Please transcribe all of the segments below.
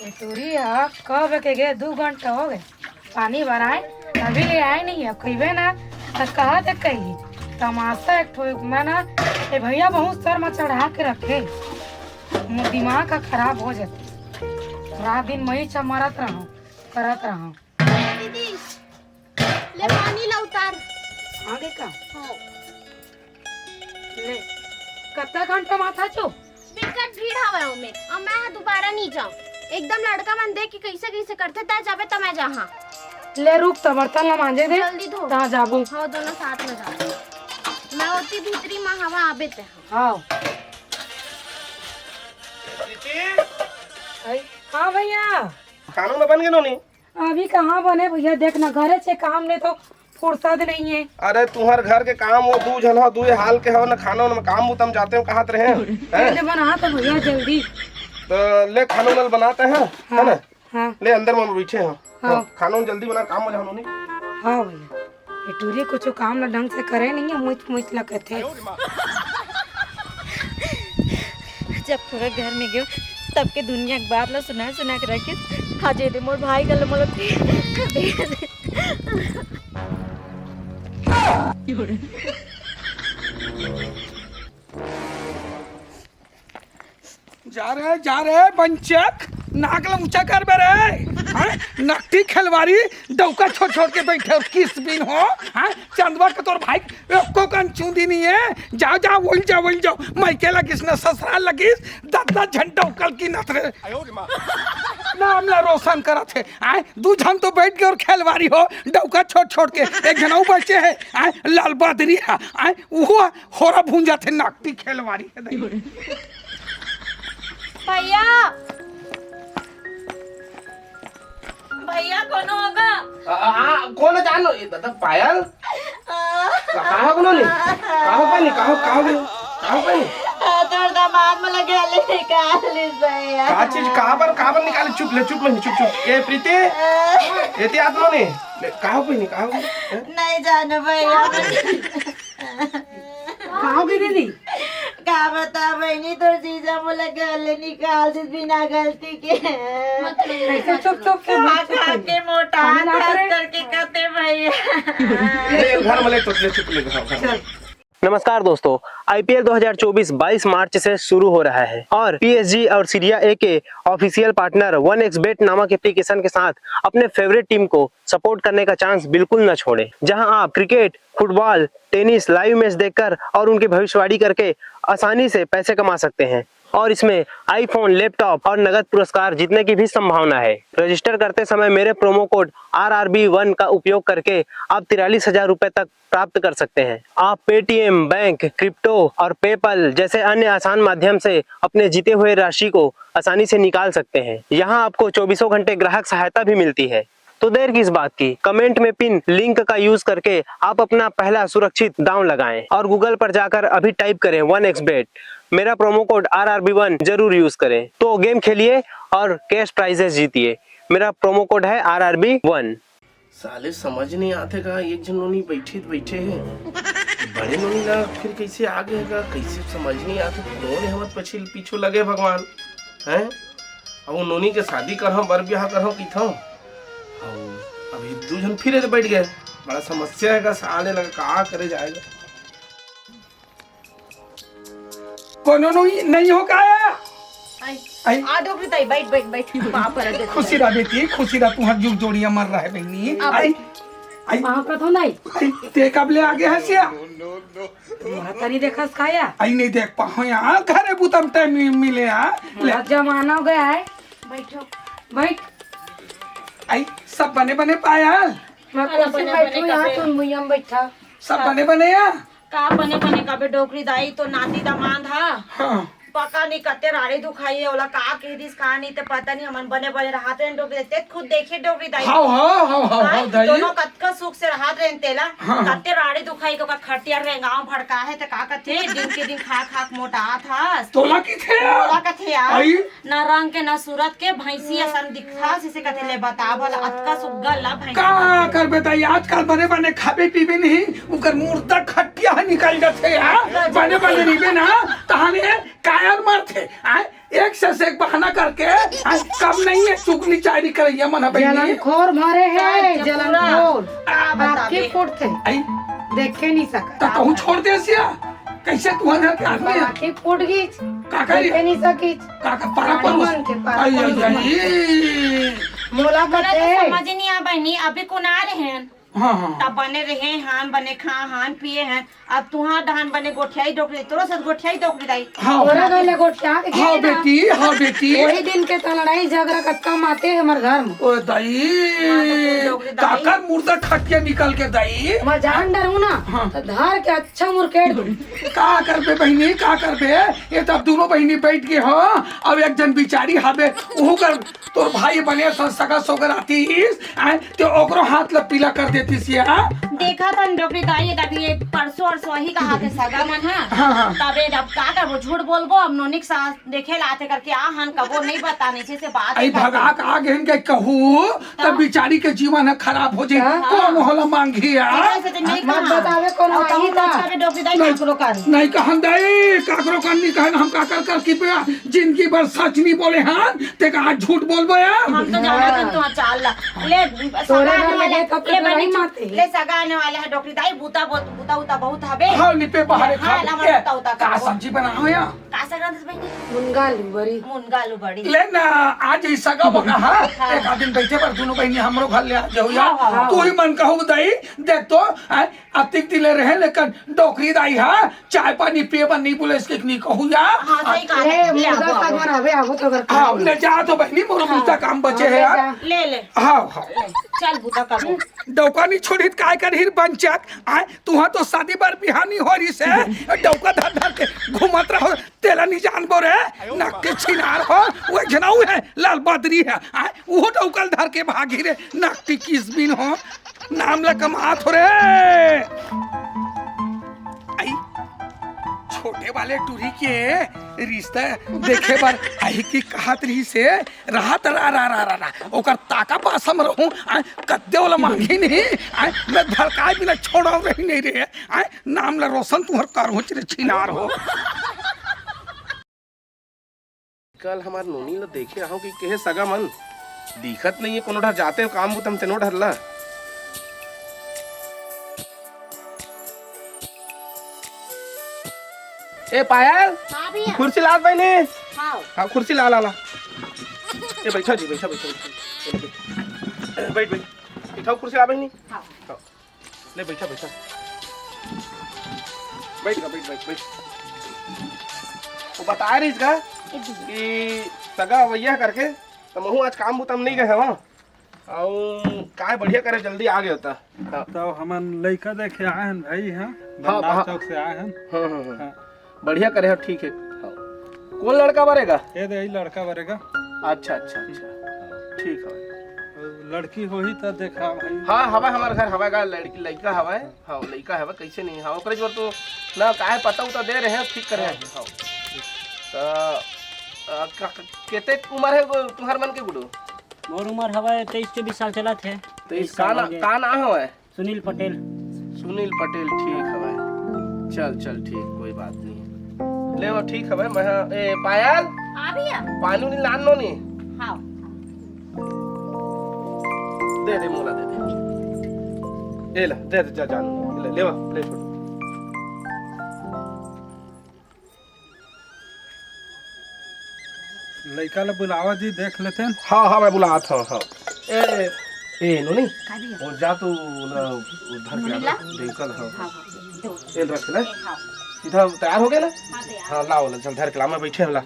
तोरी कब के गए 2 घंटा हो गए पानी भराए अभी ले आए नहीं है कहीबे ना तो कहा थे कही तमाशा एक ठो मैं ना ये भैया बहुत सर में चढ़ा के रखे दिमाग का खराब हो जाते रात दिन मई चमरत रहो करत रहो। दीदी ले पानी ला उतार आगे का हो ले कत्ता घंटा माथा चो बिकट भीड़ हवे ओमे और मैं दोबारा नहीं जाऊं एकदम लड़का मन देख के कैसे कैसे करते ता जाबे त मैं जहां ले रुक त बर्तन ला मांजे दे जल्दी धो ता जाबू हां दोनों साथ में जा मैं होती भीतरी में हवा आबे ते हाँ हाँ भैया खाना ना बन गया नोनी। अभी कहाँ बने भैया देखना घरे से काम ने तो फुर्सत नहीं है। अरे तुम्हार घर के काम वो दू जन हो दू हाल के हो ना खाना में काम तुम जाते हो कहाँ रहे हैं पहले बना तो भैया जल्दी तो ले खाना उनल बनाते हैं है ना। हाँ ले अंदर में बैठे हैं हाँ। खाना जल्दी बना काम हो जाओ नोनी। हाँ भैया ये टूरी कुछ काम ना ढंग से करे नहीं है मुझ मुझ लगे थे। जब पूरा घर में गयो तब के दुनिया के बात ला सुना के रखे हाजे दे मोर भाई गल मोल जा रहे बंचक नाक ला ऊंचा कर बे रे नकटी खिलवारी डौका छोड़ छोड़ के बैठे किस बिन हो हाँ चंदवा के तोर भाई एको कन चूंदी नहीं है जाओ जाओ वही जाओ मैं के लगिस न ससुराल लगिस 10 घंटा उकल की नथरे नाम ला रोशन करा थे आए 2 जन तो बैठ के और खिलवारी हो डौका छोड़ छोड़ के एक जन बचे है आए लाल बहादुरी आए वो होरा भूंजा थे नकटी खिलवारी भैया भैया कौन होगा कौन जानो ये दादा पायल कहाँ को नोनी कहाँ पानी तोर दामाद में लगे ले निकाल ले भैया का चीज कहाँ पर निकाले चुप ए प्रीति एती आत्मा ने कहाँ नहीं जानो भैया कहाँ गई दीदी क्या बता बहनी तो जीजा मोला गले निकाल दे बिना गलती के कैसे चुप के खा के मोटा करके कहते भैया घर में ले तो चुप ले घर। नमस्कार दोस्तों, आईपीएल 2024 22 मार्च से शुरू हो रहा है और पीएसजी और सीरिया ए के ऑफिशियल पार्टनर 1xBet नामक एप्लीकेशन के साथ अपने फेवरेट टीम को सपोर्ट करने का चांस बिल्कुल न छोड़ें। जहां आप cricket, football, tennis live match देखकर और उनकी भविष्यवाणी करके आसानी से पैसे कमा सकते हैं और इसमें आईफोन, लैपटॉप और नगद पुरस्कार जीतने की भी संभावना है। रजिस्टर करते समय मेरे प्रोमो कोड RRB1 का उपयोग करके आप 43,000 रुपए तक प्राप्त कर सकते हैं। आप पेटीएम, बैंक, क्रिप्टो और पेपल जैसे अन्य आसान माध्यम से अपने जीते हुए राशि को आसानी से निकाल सकते हैं। यहाँ आपको 24 घंटे ग्राहक सहायता भी मिलती है। तो देर किस बात की, कमेंट में पिन लिंक का यूज करके आप अपना पहला सुरक्षित दांव लगाएं और गूगल पर जाकर अभी टाइप करें 1xBet। मेरा प्रोमो कोड RRB1 जरूर यूज करें। तो गेम खेलिए और कैश प्राइजेस जीतिए। मेरा प्रोमो कोड है RRB1। साले समझ नहीं आते का एक जन नोनी बैठे हैं बड़े नोनी ना फिर कैसे आ गए का कैसे समझ नहीं आते नोनी हम पीछू लगे भगवान हैं। अब वो नोनी के शादी करहो बर ब्याह करहो की था अभी 2 जन फिर बैठ गए बड़ा समस्या है का साले लगा का करे जाएगा। कोनो नहीं हो का आई आ डोबरी ताई बैठ बाप रे देखो खुशी रहा बेटी खुशी रहा तुम्हार जुग जोड़िया मर रहा है बहनी आई वहाँ का तो नहीं ते कब ले आगे हसिया तुम्हारा तरी देखा खाया आई नहीं देख पाओ यहाँ घरे बुतम टाइम मिले यहाँ जमाना हो गया है बैठो बैठ आई सब बने पायल मैं कुर्सी बैठू यहाँ तुम मुझे बैठा सब बने या का बने का बे डोकरी दाई तो नाती दामाद हा हाँ पका नहीं कते राड़ी दुखाई है ओला का कह दिस का नहीं ते पता नहीं हमन बने रहते हैं डोकरी ते खुद देखे डोकरी दाई हाँ दाई दोनों कतका सुख से रहत रहे तेला कते राड़ी दुखाई को का खटिया रे गांव भड़का है ते का कथे दिन के दिन खा मोटा था तोला की थे तोला कथे यार आई न रंग के न सूरत के भैंसी असन दिखा सिसे कथे ले बता भला अतका सुग्गा ला भैंसी का कर बेटा आजकल बने खाबे पीबे नहीं उकर मुर्दा खटिया निकल जाते हैं बने नहीं बे ना तहाने कायर मारते आए एक से एक बहाना करके आए कब नहीं है चुगली चारी करैया मन बहनी जलनखोर भरे है जलनखोर आपके बताबे। फुट थे आई देखे नहीं तो सका कहूँ छोड़ दे सिया कैसे तू घर के आदमी है आखिर फुट गई काका देखे नहीं सकी काका पारा पर मन के पारा आई पर आई आई मोला हमरा बते तो समझ नहीं आ बहनी अभी कुना रहे हैं हाँ हाँ तब बने रहे हान बने खा हान पिए हैं अब तुहार दहन बने गोठियाई डोकरी तोरो से गोठियाई डोकरी दाई हाँ तोरा गले गोठिया के हाँ गई ना। बेटी हाँ बेटी वही दिन के तो लड़ाई झगड़ा कत्ता माते है हमारे घर में ओ दाई काका मुर्दा खटिया निकल के दाई मैं जान डरू ना हाँ। तो धार के अच्छा मुरकेट दूं का करबे बहनी का करबे ये तब दोनों बहनी बैठ के हो अब एक जन बिचारी हबे ओहू कर तोर भाई बने सगा सोगर आतीस आए तो ओकरो हाथ ल पीला कर देतीस या देखा था डोकरी दाई तभी ये परसों और सोही का हाथ सगा मन है हाँ हाँ तबे अब का करबो झूठ बोलबो अब नोनिक सास देखे लाते करके आ हन कबो नहीं बताने से बात आई भगा का आगे इनके कहू तब बिचारी के जीवन है खराब हो जाए कौन होला मांगिया मत बतावे कौन आई था डोकरी दाई काकरो कर नहीं कहन दाई काकरो करनी कहन हम का कर की पे जिंदगी भर सच नहीं बोले हां ते का आज झूठ बोलबो यार हम तो जाना था तू चाल ला ले तोरे सगा घर आने में वाले गए तब तो नहीं माते। ले सगा आने वाले है डोकरी दाई बूता बूता बहुत हबे हाँ निपे बाहर खा हाँ, ला मत उता उता का कर। सब्जी बनाओ या का सगा दस बहनी मुनगा लिबरी मुनगालू बड़ी ले ना आज ही सगा बगा हाँ एक आदमी बैठे पर दोनों बहनी हमरो घर ले आ जाओ यार तू ही मन कहू दाई देख तो अतिक दिले रहे लेकिन डोकरी दाई हाँ चाय पानी पिए पर नहीं बोले इसके नहीं कहू यार हां सही कहा ए ले मुर्गा आओ, साग आओ। बनावे आगो तो घर हाँ ले जा तो बहनी मोर पूछता काम बचे है यार ले ले हाँ हाँ चल बूता करो डौका नहीं छोड़ी काय कर हिर पंचायत आए तुहा तो शादी बार बिहानी हो रही से डौका धर धर के घुमत रहो तेला नहीं जान बोरे नक के छिनार हो वो जनाऊ है लाल बदरी है आए वो डौकल धर के भागी रे नक की किसबिन हो नाम ला कमात हो रे आई छोटे वाले टूरी के रिश्ता देखे बार आई की कहत रही से राहत रा रा रा रा रा ओकर ताका पास हम रहूं आए कद्दे वाला मांगी नहीं आए मैं धड़काए बिना छोड़ा रही नहीं रे आए नाम ला रोशन तुहर कर हो रे छिनार हो कल हमार नोनी ला देखे आहो कि केहे सगा मन दिखत नहीं है कोनो ढर जाते काम बुतम तेनो ढरला ए पायल हाँ भैया कुर्सी ला बहनी हाँ हाँ कुर्सी ला ला ला ए बैठा जी बैठा बैठा बैठ बैठ बैठाओ कुर्सी ला बहनी हाँ। हाँ। ले बैठा बैठा बैठ का बैठ बैठ बैठ वो बता रही इसका कि सगा वैया करके तो महू आज काम बुतम नहीं गए वहाँ और काय बढ़िया करे जल्दी आ गया होता हाँ तो हमन लड़का देखे आए हैं भाई हैं हाँ, बंगाल हाँ। चौक से आए हैं हाँ हाँ हाँ हाँ। बढ़िया करे हो ठीक है हाँ। कौन लड़का बनेगा ये दे लड़का बरेगा अच्छा अच्छा अच्छा ठीक है लड़की हो ही तो देखा भाई हाँ हवा हमारे घर हवा का लड़की लड़का हवा है हाँ लड़का हवा कैसे नहीं हवा ओकरे जोर तो ना काहे पता उता दे रहे हैं ठीक कर रहे हैं हाँ तो केते उम्र है तुम्हार मन के गुडू मोर उम्र हवा 23-24 साल चला थे तो इस का ना हवा है सुनील पटेल सुनील पटेल ठीक हवा चल चल ठीक कोई बात नहीं ले वो ठीक हवा मैं ए पायल हाँ भैया पानी नहीं लान लो नहीं हाँ दे दे मोला दे दे ए ला दे दे जा जान ले ले ले छोड़ लड़का ला बुलावा जी देख लेते हैं हाँ हाँ मैं बुला था हाँ ए ए नोनी वो जा तू उधर के देखल हाँ ए रख ले सीधा तैयार हो गया ना हाँ लाओ ना चल धर के ला मैं बैठे होला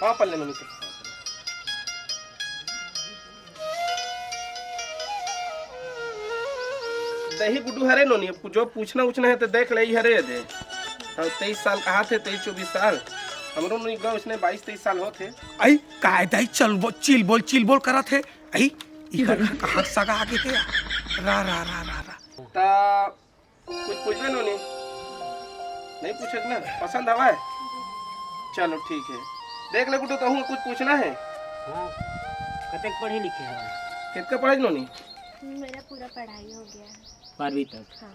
हाँ पल्ले में से दही गुड्डू हरे नोनी जो पूछना उछना है तो देख ले हरे दे हम 23 साल कहा थे 23-24 साल हमरो नहीं गाँव इसने 22-23 साल होते आई काय दाई चिल बोल करा थे आई इधर कहाँ सगा आगे थे रा रा रा रा रा ता कुछ पूछबे नोनी नहीं पूछे ना पसंद हवा है चलो ठीक है देख ले गुड्डू कहूँ कुछ पूछना है हाँ कतेक पढ़े लिखे हैं कितना पढ़े नोनी मेरा पूरा पढ़ाई हो गया है। 12वीं तक। हाँ।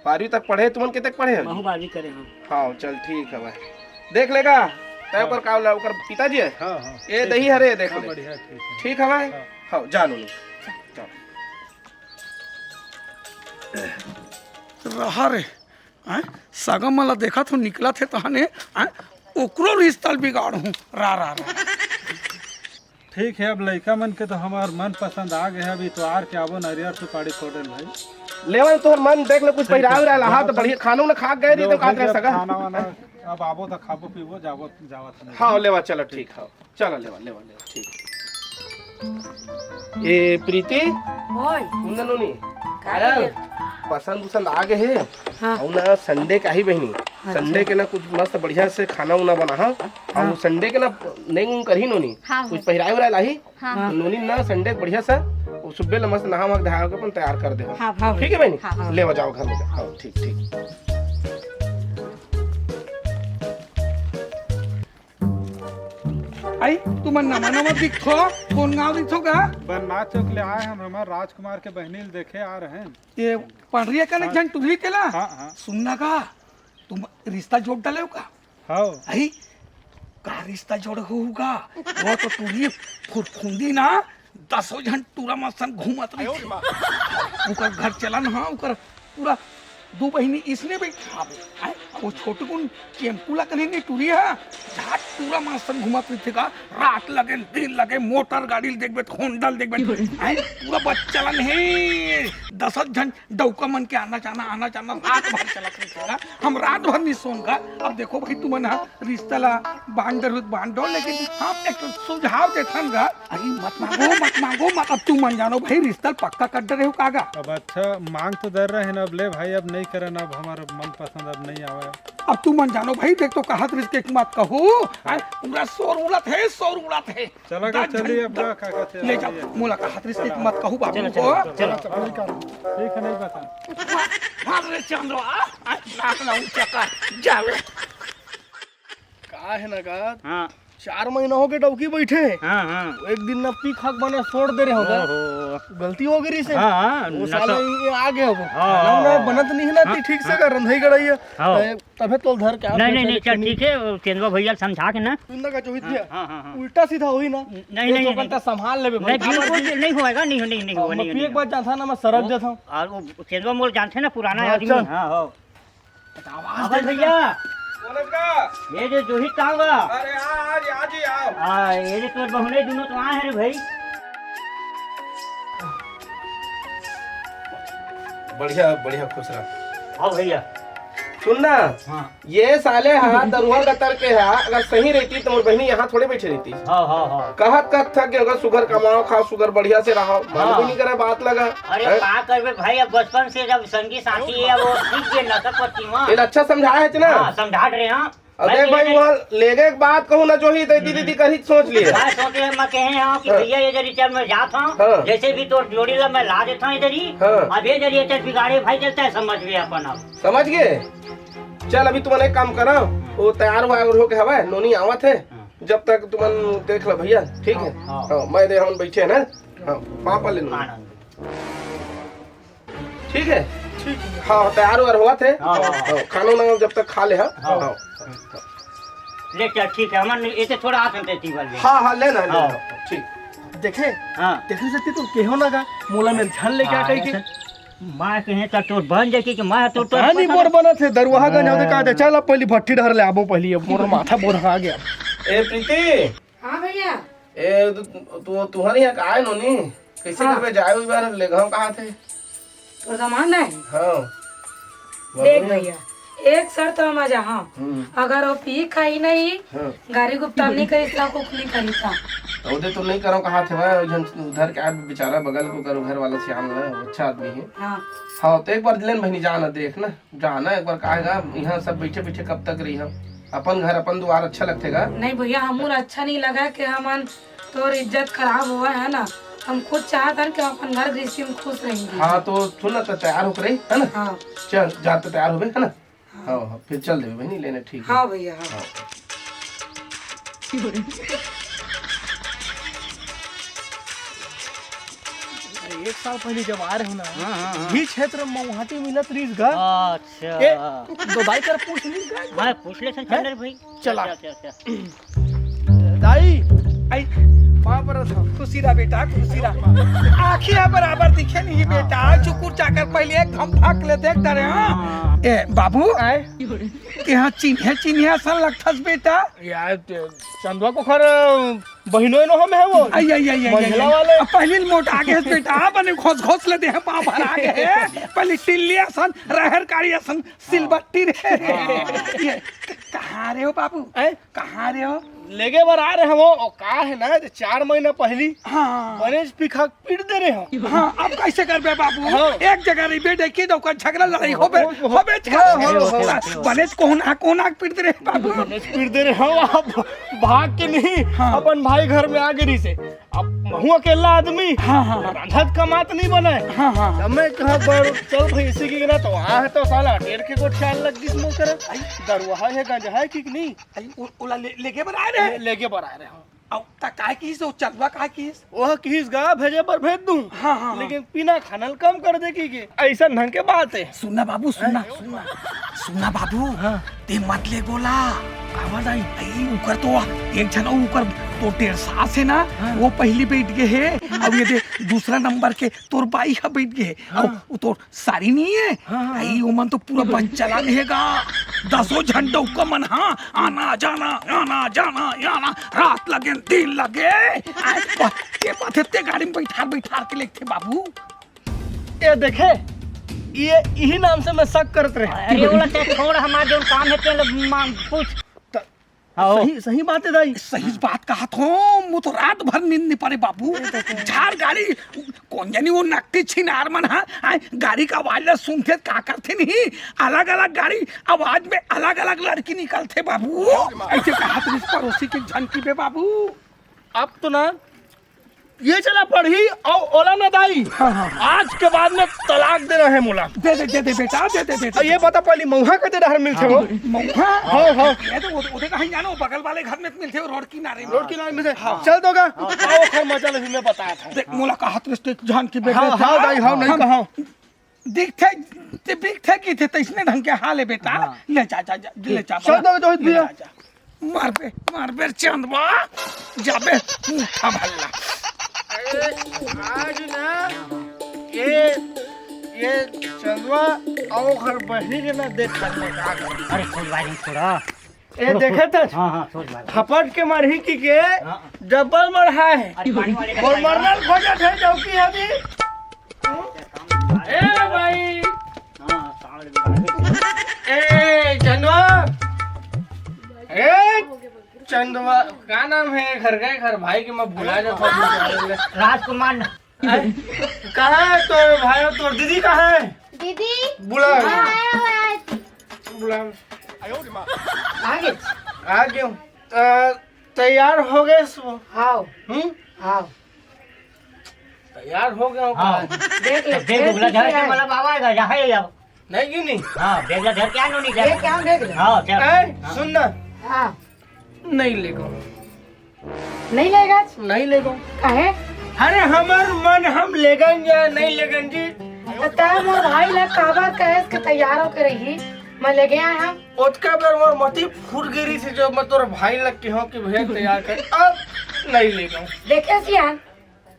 12वीं तक पढ़े तुमन के तक पढ़े हैं? महू 12वीं करे हम। हाँ चल ठीक है भाई, देख लेगा तय पर का ओकर पिताजी है। हाँ हाँ ये दही हरे देख ले। बढ़िया ठीक है। ठीक है भाई। हाँ जा लो रहा रे हैं सगम मला देखा तो निकला थे तहने हैं ओकरो रिश्ता बिगाड़ हूँ रा रा रा। ठीक है, अब लड़का मन के तो हमार मन पसंद आ गया। अभी तो आर के आबो नारियल सुपारी फोड़े भाई। लेवा तोहर मन देख ले, कुछ पहिराव रहा हां तो बढ़िया खाना ना खा गए नहीं तो खात रह सका। खाना वाना अब आबो तो खाबो पीबो जाबो जावत। हाँ लेवा चलो ठीक है, चलो लेवा लेवा लेवा ठीक। ये प्रीति ओए ननोनी आयल पसंद उसंद आ गए है। हाँ। और ना संडे का ही बहनी संडे के ना कुछ मस्त बढ़िया से खाना उना बना। हाँ और संडे के ना नहीं कर ही नोनी हाँ। कुछ पहिराए उराए लाही। हाँ। नोनी ना संडे बढ़िया सा वो सुबह मस्त नहा वहा धहा के अपन तैयार कर दे। हाँ, हाँ। ठीक है बहनी। हाँ। ले जाओ घर में। हाँ ठीक ठीक। आई तुम नमा नमा दिखो कौन गाँव दिखो का बनना चौक ले आए हम हमारे राजकुमार के बहनी देखे आ रहे हैं। ये पढ़रिया कनेक्शन तुझी केला हाँ हाँ सुनना का तुम रिश्ता जोड़ डाले हो का हाँ आई का रिश्ता जोड़ होगा वो तो तुझी फुरफुंदी ना 10 जन टूरा मसन घूमत रही उकर घर चलन हाँ उकर पूरा 2 बहिनी इसने भी खावे वो छोटे कुन टेम्पूला करेंगे टूरी है झाट पूरा मसन घूमत रही का रात लगे दिन लगे मोटर गाड़ी देखबे होंडा देखबे पूरा बच्चलन है 10 जन डौका मन के आना जाना रात भर चलत रही हम रात भर नहीं सोऊंगा। अब देखो भाई तुम ना रिश्ता ला बांधो लेकिन हम एक सुझाव देथन गा अरे मत मांगो मत अब तू मन जानो भाई रिश्ता पक्का कर दे रहे हो कागा। अब अच्छा मांग तो दे रहे हैं ना, अब ले भाई अब नहीं करना, अब हमारा मन पसंद अब नहीं आवा। अब तू मन जानो भाई देख तो कहत रिश्ते की मत कहू पूरा शोर उड़त है। चलो का चलिए अब का कहते ले जाओ मोला कहत रिश्ते की मत कहू बाबू को ठीक है नहीं बता मार रे चंद्रवा नाक ना ऊंचा कर जावे का है ना का हाँ 4 महीना हो गए डौकी बैठे। हाँ हाँ एक दिन ना पी खाक बना छोड़ दे रहे होगा। गलती हो गई से। हाँ वो साला ये आ गया हो। हाँ। ना बनत नहीं है ना ठीक से कर रंधई गड़ई है। हाँ। तबे तो धर के नहीं चल ठीक है, केंद्र भैया समझा के ना। सुनना का जोहित भैया हाँ। उल्टा सीधा होई ना। नहीं घंटा संभाल लेबे नहीं बिल्कुल नहीं होएगा, नहीं होगा मैं पी एक बार जाता ना मैं सरक जाता हूं। और वो केंद्र मोल जानते ना पुराना हाँ, आदमी। चल। हाँ आवाज भैया का ये जो जोहित का होगा। अरे आज ही आओ। हाँ ये जो तोर बहुने दोनों तो आए हैं रे भाई। बढ़िया खुश रह। हाँ भैया सुनना हाँ ये साले हाथ दरुआ कतर के है, अगर सही रहती तो मोर बहनी यहाँ थोड़े बैठे रहती। हाँ कहत था कि अगर शुगर कमाओ खाओ शुगर बढ़िया से रहो मन भी नहीं करे बात लगा। अरे का करबे भाई, अब बचपन से जब संगी साथी है वो सीख गए नशा पत्ती में। ये अच्छा समझाया है ना। हाँ समझा रहे हैं। अब देख भाई वहाँ लेगे एक बात कहूँ ना जो ही दीदी करी सोच लिए। मैं सोचे मैं कहे हाँ कि भैया ये जरी चल मैं जाता हूँ। हाँ। जैसे भी तो जोड़ी ला मैं ला देता हूँ इधर ही। हाँ। अब ये जरिए चल बिगाड़े भाई चलता है, समझ गए अपन अब। समझ गए। चल अभी तुमने एक काम करो, वो तैयार हुआ हो के हवा नोनी आवत है, जब तक तुमन देख लो भैया ठीक है। हाँ, मैं दे हम बैठे ना। हाँ पापा ले लो ठीक है। हाँ तैयार हुआ थे। खाना ना जब तक खा ले। हाँ ले चल ठीक है, हमारे ऐसे थोड़ा हाथ में टेबल में। हाँ लेना ठीक। देखे हाँ देखे सकती तुम केहो ना का मोला में ध्यान लेके आ कहीं के मैं कहे तो तोर बन जाए कि मैं तो नहीं मोर बना थे दरवाहा गन होते का चल अब पहली भट्टी ढर ले आबो पहली अब मोर माथा बोध आ गया। ए प्रीति हाँ भैया ए तू तुम्हारी यहाँ का आए नोनी कैसे करबे जाए उस बार ले गांव कहां थे तो सामान है। हां देख भैया एक शर्त है मजा। हाँ अगर वो पी खाई नहीं गाड़ी गुप्ता नहीं करी तो कुछ नहीं करी था उधर तो नहीं करो कहा थे वह उधर क्या बेचारा बगल को करो घर वाला श्याम है अच्छा आदमी है। हाँ तो एक बार लेन बहनी जाना देख ना जाना एक बार कहेगा यहाँ सब बैठे बैठे कब तक रही हम अपन घर अपन द्वार अच्छा लगतेगा। नहीं भैया हमूर अच्छा नहीं लगा कि हम तो इज्जत खराब हुआ है ना, हम खुद चाहते हैं कि अपन घर गृहस्थी में खुश रहेंगे। हाँ तो सुन तो तैयार हो रही है ना। हाँ चल जाते तैयार हो गए है ना। हाँ फिर चल दे बहनी लेने ठीक है। हाँ भैया हाँ। एक साल पहले जब आ रहे हो ना भी क्षेत्र में वहाँ पे मिलत रही घर अच्छा तो दाई कर पूछ ली का मैं पूछ ले चंदर भाई चला। अच्छा दाई आई वहाँ पर खुशी रहा बेटा खुशी रहा आँखियाँ बराबर दिखे नहीं बेटा चुकुर चाकर पहले एक घम फाक लेते एक डरे हाँ ए बाबू आए यहाँ चिन्हे सन लगथस बेटा यार चंदवा को खर बहिनों नो हम है वो आई आई आई महिला वाले पहले मोट आगे बेटा बने घोस लेते हैं पाँव भर आगे है पहले टिल्लिया सन रहर कारिया सन सिलबट्टी रे ये कहाँ रे हो बाबू कहाँ रे हो लेगे बार आ रहे हैं वो का है ना 4 महीना पहली हाँ बनेज पिखा पीट दे रहे हो हाँ अब कैसे कर बे बाबू हाँ। एक जगह रही बेटे की दो झगड़ा लड़ाई हो बे बनेज कोना पीट दे रहे बाबू बनेज पीट दे रहे हो आप भाग के नहीं हाँ। अपन भाई घर में आ गिरी से अब महू अकेला आदमी हाँ हाँ रांधत कमात नहीं बने हाँ हाँ मैं कहा पर चल भाई इसी की ना तो वहाँ है तो साला ढेर के को ख्याल लग जिस मुँह करे दरवाहा है गंजा है कि नहीं उला लेके बर आ रहे लेके बर आ रहे हो अब तक काय कीस वो चलवा काय कीस वह कीस गा भेजे पर भेज दूं हाँ हाँ लेकिन पीना खाना कम कर दे की ऐसा ढंग के बात है सुनना बाबू सुनना बाबू हाँ ते मत ले गोला आवाज आई ऊपर तो एक जना ऊपर तो 1.5 साल से ना हाँ। वो पहली बैठ गए है अब ये दे दूसरा नंबर के तोर बाई का बैठ गए हाँ। अब तो सारी नहीं है हाँ। आई वो मन तो पूरा बंद चला रहेगा 10 घंटों का मन हाँ आना जाना रात लगे दिन लगे के बात गाड़ी में बैठा के लेते बाबू ये देखे ये यही नाम से मैं शक करते रहे अरे बोला ते छोड़ हमारे जो काम है ते पूछ सही बात है दाई सही बात कहा तो वो तो रात भर नींद नहीं पड़े बाबू झाड़ गाड़ी कौन जानी वो नक्की छिनार मन हाँ गाड़ी का आवाज सुनते का करते नहीं अलग अलग गाड़ी आवाज में अलग अलग लड़की निकलते बाबू ऐसे कहा तो पड़ोसी की झनकी पे बाबू अब तो ना ये चला पढ़ी और ओला ना दाई हाँ। आज के बाद में तलाक दे रहे हैं मुला दे बेटा दे ये बता पहले मऊहा के दे रहे मिलते हो मऊहा हाँ ये तो उधर कहीं जानो बगल वाले घर में मिलते हो रोड किनारे में से चल दोगा आओ खर मजा लगी मैं बताया था देख मुला का हाथ में जान की बेटा हां दाई हां नहीं कहा दिखते की थे इसने ढंग के हाल है बेटा ले जा चल दोगे तो भैया मार बे चंदवा जाबे मुठा भल्ला आज ना ये चंदवा आओ घर बहनी के ना देख सकने का अरे छोड़ भाई छोड़ा ए देखे तो हां छोड़ भाई थपट के मारही की के डबल मरहा है और मरना खोजत है चौकी अभी ए भाई ए चंदवा चंदवा क्या नाम है घर भाई के मैं भुला जाता हूँ राजकुमार कहाँ है तो भाई तो दीदी कहाँ है दीदी बुला आ गए तैयार हो गए हाँ तैयार हो गए देख बोला घर के वाला बाबा आएगा जहाँ ही जाओ नहीं क्यों नहीं हाँ देख घर क्या नहीं जा क्या देख हाँ क्या सुन ना हाँ नहीं लेगा नहीं लेगा काहे अरे हमार मन हम लेगन या नहीं लेगन जी तय मोर भाई ला काबर कहे के तैयार होके रही मैं ले गया हम ओतका बार मोर मती फुर गिरी से जो मैं तोर भाई लग के हो कि भैया तैयार कर अब नहीं लेगा देखे सियान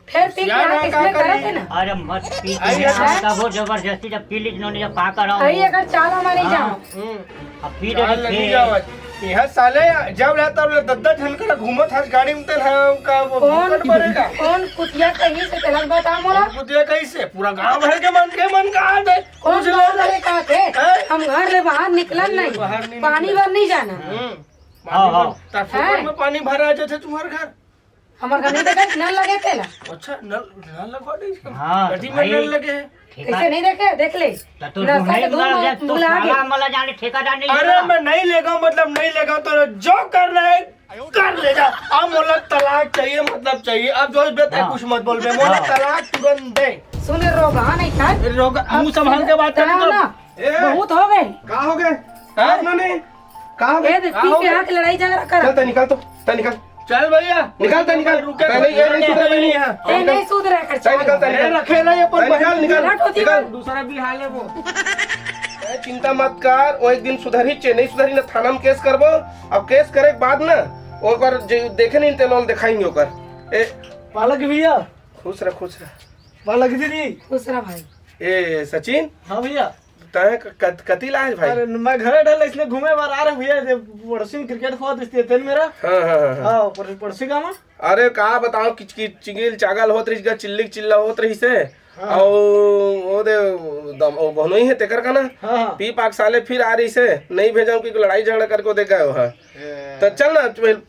फिर पी के किसने करा थे ना अरे मत पी का वो जबरदस्ती जब पी ली जिन्होंने जब पा कर आई अगर चाला मारी जाओ अब पी दे यह साले जब रहता है दद्दा ठनकर घूमत हर गाड़ी में तेल का वो कौन कुतिया कहीं से चलत बता मोला कुतिया कैसे पूरा गांव भर के मन का हाल है कौन ले का थे हम घर ले बाहर निकलन नहीं पानी भर नहीं जाना में पानी भरा जाते तुम्हारे घर हमारे घर नहीं देखा नल लगे थे ना अच्छा नल लगवा दे हाँ नल लगे कैसे नहीं देखे देख ले अरे मैं नहीं लेगा मतलब नहीं लेगा तो जो करना है कर ले जा अब मोला तलाक चाहिए मतलब चाहिए अब जो बेटा कुछ मत बोल बे मोला तलाक तुरंत दे सुन रोगा नहीं था रोगा मुंह संभाल के बात कर बहुत हो गए कहाँ हो गए आपने कहाँ हो गए लड़ाई झगड़ा कर निकल तो निकल चल भैया निकलता निकल पहले ये नहीं सुधर नहीं है ए नहीं सुधरे कर चल निकलता निकल रखे ना ये पर निकल निकल दूसरा भी हाल है वो। चिंता मत कर वो एक दिन सुधरी नहीं सुधरी ना थाना में केस करबो। अब केस करे के बाद ना ओकर देखे नहीं तेल दिखाएंगे ओकर। ए पालक भैया खुश रह खुश रह। पालक दीदी दूसरा भाई ए सचिन हाँ भैया तय कति लाए भाई? अरे मैं घरे डल इसलिए घूमे बार आ रहा भैया पड़ोसी क्रिकेट खेल दिखती है मेरा। हाँ हाँ हाँ हाँ पड़ोसी का मां अरे का बताओ किचकिच चिगिल चागल होत रही चिल्लिक चिल्ला होत रही से और वो दे बहनो ही है तेकर का ना पी पाक साले फिर आ रही से नहीं भेजाऊं कि लड़ाई झगड़ा करके दे गए हो। तो चल ना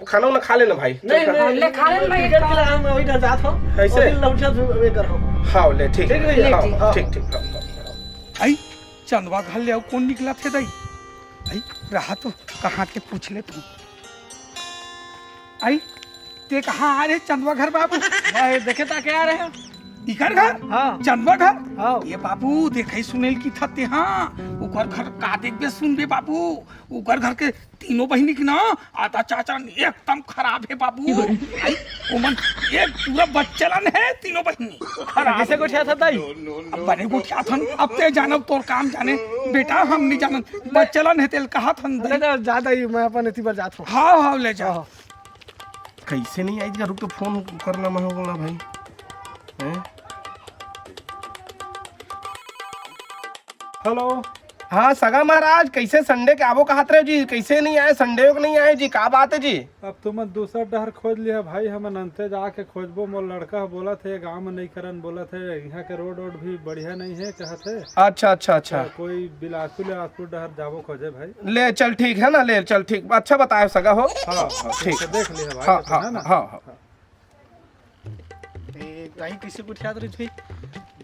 खाना वाना खा लेना भाई। नहीं ले खा ले भाई क्रिकेट खेला मैं वही डर जात हूं ऐसे लौटा वे कर हूं। हाँ ले ठीक ठीक ठीक ठीक। आई चंदवा घर ले आओ कौन निकला थे दाई? आई रहा तो कहाँ के पूछ ले तू। आई ते कहाँ आ रहे चंदवा घर बाबू? भाई देखे ता क्या आ रहे हैं इकर घर? हाँ चंदवा घर? हाँ ये बाबू देखे सुनेल की थते हाँ उकर घर का देखबे सुनबे बाबू। उकर घर के तीनों बहनी की ना आधा चाचा एकदम खराब है बाबू। आई ओमन एक पूरा बच्चलन है तीनों बहनी खराब। कैसे गोठिया था दाई? अब बड़े गोठिया थन अब ते जानब तोर काम जाने बेटा हम नहीं जानत बच्चलन है तेल कहा थन दे। नहीं ज्यादा ही मैं अपन इतनी बार जात हूं। हाँ हाँ ले जा। कैसे नहीं आई रुक तो फोन करना होगा भाई। हेलो हाँ सगा महाराज कैसे संडे के आवो कहत रहे जी? कैसे नहीं आए संडे को नहीं आए जी? का बात है जी? अब तुम दूसरा डहर खोज लिया भाई। हम अंते जाके खोजबो मोर लड़का बोला थे गांव में नहीं करन बोला थे यहाँ के रोड वोड भी बढ़िया नहीं है कहते। अच्छा अच्छा अच्छा कोई बिलासपुर डहर जाबो खोजे भाई। ले चल ठीक है ना ले चल ठीक अच्छा बताए सगा हो। हाँ ठीक देख लिया भाई। हाँ हाँ हाँ दाई कैसे गुठिया रही थी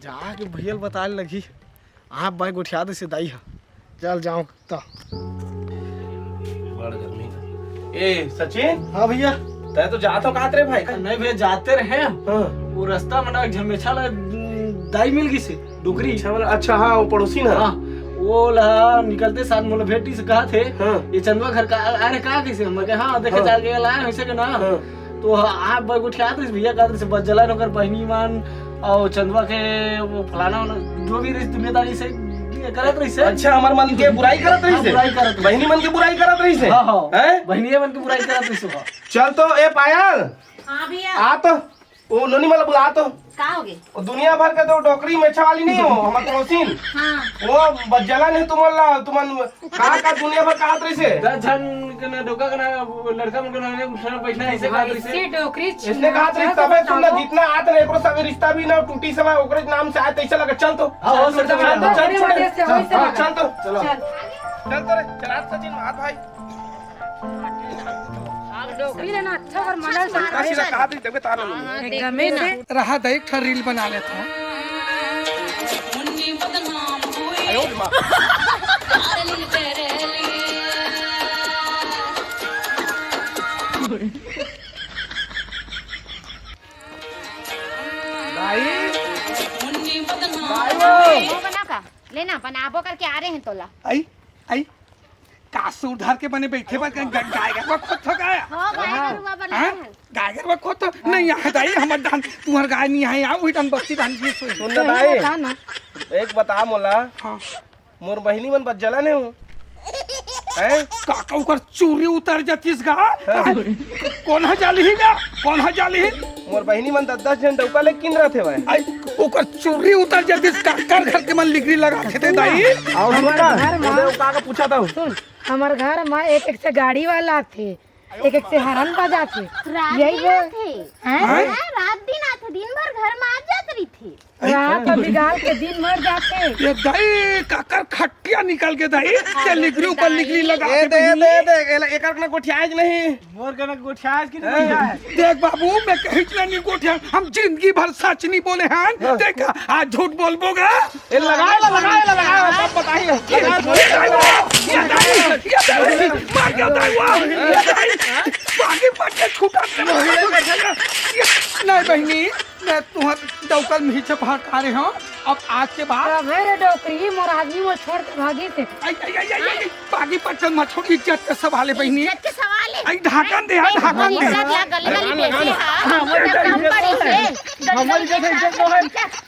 जाके भैया बताने लगी आप भाई गुठिया दे से दाई है चल जाऊं तो। बड़ गर्मी ए सचिन। हाँ भैया तय तो जात हो कहत रे भाई? नहीं भैया जाते रहे हाँ। वो रास्ता में ना झमेछा दाई मिल गई से डुगरी। अच्छा हाँ वो पड़ोसी ना। हाँ वो लहा निकलते साथ मोला भेटी से कहा थे हाँ। ये चंदवा घर का अरे कहा कैसे हम कहे हाँ देखे जा के लाए वैसे के ना। तो आप भाई गुठिया दे भैया कहते से बच जला नौकर बहनी मान और चंदवा के वो फलाना जो भी दुनियादारी से करत रही से। अच्छा हमार मन के बुराई करत रही से? बुराई करत बहनी मन के बुराई करत रही से? हाँ हाँ हैं? बहनिया मन की बुराई करत रही से। चल तो ए पायल हाँ भैया आ तो वो नोनी वाला बुला तो का हो गए? वो दुनिया भर के तो डोकरी मेछा वाली नहीं हो हमर पड़ोसीन। हाँ वो बज्जला नहीं तुमन का दुनिया भर कहत रही से? 10 जन के ना डोका के ना लड़का मन के ना बैठना ऐसे कहत रही से। इसी डोकरी इसने कहत रही तबे सुनना जितना आत रे एकरो सब रिश्ता भी ना टूटी समय ओकरे नाम से आत ऐसा लगे। चल तो हाँ हो सकता है तेरी वजह से वैसे हाँ, लगा। चल तो चलो चल चल तो रे चला सचिन हाथ भाई डोकरी लेना अच्छा और मॉडल काशी का कहत रही तबे तारा लो। एकदम से रहा दे एक रील बना लेता हूँ। वो बना का लेना बनाबो करके आ रहे हैं तोला। आई आई कासू उधार के बने बैठे बात गाय गरबा खोद थो गाया। हाँ गाय गरुआ बना हाँ? है। गाय गरबा खोद थो नहीं यहाँ दाई हमर दान तुम्हार गाय नहीं है यहाँ वही दान बस्ती दान की सोई। सुन भाई एक बता मोला हाँ मोर बहिनी मन बज्जला ने हूँ हैं? काका उकर चूरी उतर जातीस गा कौन है जाली ही गा कौन है जाली ही? मोर बहिनी मन 10 जन डौका ले किन रहे थे भाई। आई ओकर चूरी उतर जातीस काकर घर के मन लिगरी लगा के दे दाई। आओ हमारा का पूछा था सुन हमार घर में एक एक से गाड़ी वाला थे एक एक से हरन बजा थे यही थे हैं? रात दिन आते दिन भर घर में आ जात रही थी। रात और बिगाड़ के दिन मर जाते। ये दाई काकर खटिया निकल के दाई ते लिगरी ऊपर लिगरी लगा दे के दे बनी। दे दे एक ना गोठियाज नहीं मोर के ना गुठिया की नहीं है। देख बाबू मैं कहीं नहीं गोठिया हम जिंदगी भर सच नहीं बोले हैं। देख आज झूठ बोलबोगा ए लगाए सब बताइए मार गया दाई बाकी पट्टे छूटा नहीं बहनी मैं तुम्हार डौकल में ही चपहार खा रहे हूँ। अब आज के बाद मेरे डोकरी मोर आदमी वो छोड़ के भागी थे। बाकी पट्टन मत छोड़ इज्जत के सवाल है बहनी। के सवाल है आई ढाकन दे ढाकन दे इज्जत ला गली गली बेचे हां मोटा काम पड़ी से हमारी जैसे इज्जत न है